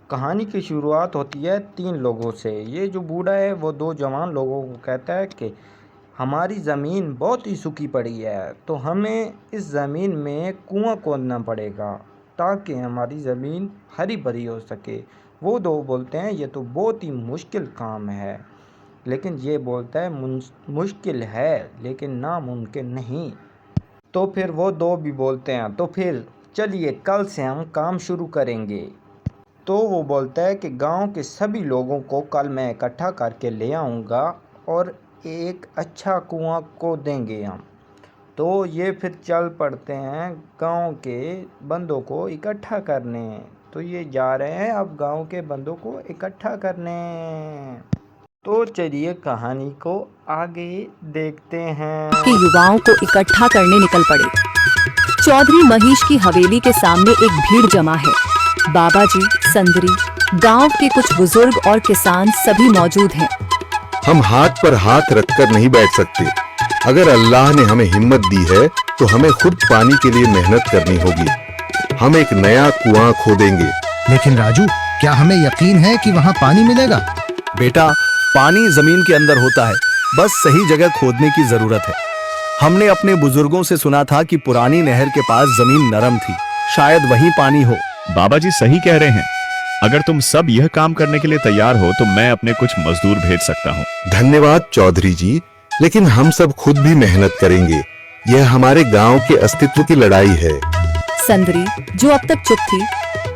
कहानी की शुरुआत होती है 3 लोगों से। ये जो बूढ़ा है वो 2 जवान लोगों को कहता है कि हमारी ज़मीन बहुत ही सूखी पड़ी है, तो हमें इस ज़मीन में कुआं खोदना पड़ेगा ताकि हमारी ज़मीन हरी भरी हो सके। वो 2 बोलते हैं ये तो बहुत ही मुश्किल काम है, लेकिन ये बोलता है मुश्किल है लेकिन नामुमकिन नहीं। तो फिर वो 2 भी बोलते हैं तो फिर चलिए कल से हम काम शुरू करेंगे। तो वो बोलता है कि गांव के सभी लोगों को कल मैं इकट्ठा करके ले आऊँगा और एक अच्छा कुआं खोदेंगे हम। तो ये फिर चल पड़ते हैं गांव के बंदों को इकट्ठा करने। तो ये जा रहे हैं अब गांव के बंदों को इकट्ठा करने। तो चलिए कहानी को आगे देखते हैं। के युवाओं को इकट्ठा करने निकल पड़े। चौधरी महेश की हवेली के सामने एक भीड़ जमा है। बाबा जी, संदरी, गांव के कुछ बुजुर्ग और किसान सभी मौजूद हैं। हम हाथ पर हाथ रखकर नहीं बैठ सकते। अगर अल्लाह ने हमें हिम्मत दी है तो हमें खुद पानी के लिए मेहनत करनी होगी। हम एक नया कुआं खोदेंगे। लेकिन राजू, क्या हमें यकीन है कि वहाँ पानी मिलेगा? बेटा, पानी जमीन के अंदर होता है, बस सही जगह खोदने की जरूरत है। हमने अपने बुजुर्गों से सुना था कि पुरानी नहर के पास जमीन नरम थी, शायद वहीं पानी हो। बाबा जी सही कह रहे हैं। अगर तुम सब यह काम करने के लिए तैयार हो तो मैं अपने कुछ मजदूर भेज सकता हूँ। धन्यवाद चौधरी जी, लेकिन हम सब खुद भी मेहनत करेंगे। यह हमारे गांव के अस्तित्व की लड़ाई है। संदरी, जो अब तक चुप थी,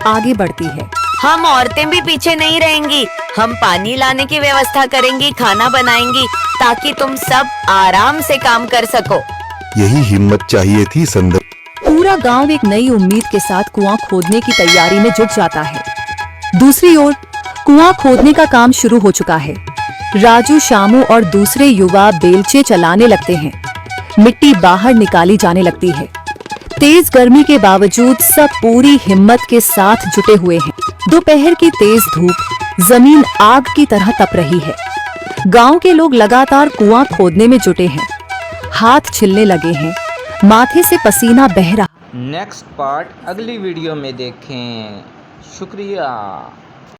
आगे बढ़ती है। हम औरतें भी पीछे नहीं रहेंगी। हम पानी लाने की व्यवस्था करेंगी, खाना बनाएंगी, ताकि तुम सब आराम से काम कर सको। यही हिम्मत चाहिए थी संदर। पूरा गांव एक नई उम्मीद के साथ कुआं खोदने की तैयारी में जुट जाता है। दूसरी ओर कुआं खोदने का काम शुरू हो चुका है। राजू, शामू और दूसरे युवा बेलचे चलाने लगते हैं। मिट्टी बाहर निकाली जाने लगती है। तेज गर्मी के बावजूद सब पूरी हिम्मत के साथ जुटे हुए हैं। दोपहर की तेज धूप जमीन आग की तरह तप रही है। गांव के लोग लगातार कुआं खोदने में जुटे हैं। हाथ छिलने लगे हैं, माथे से पसीना बह रहा। नेक्स्ट पार्ट अगली वीडियो में देखें। शुक्रिया।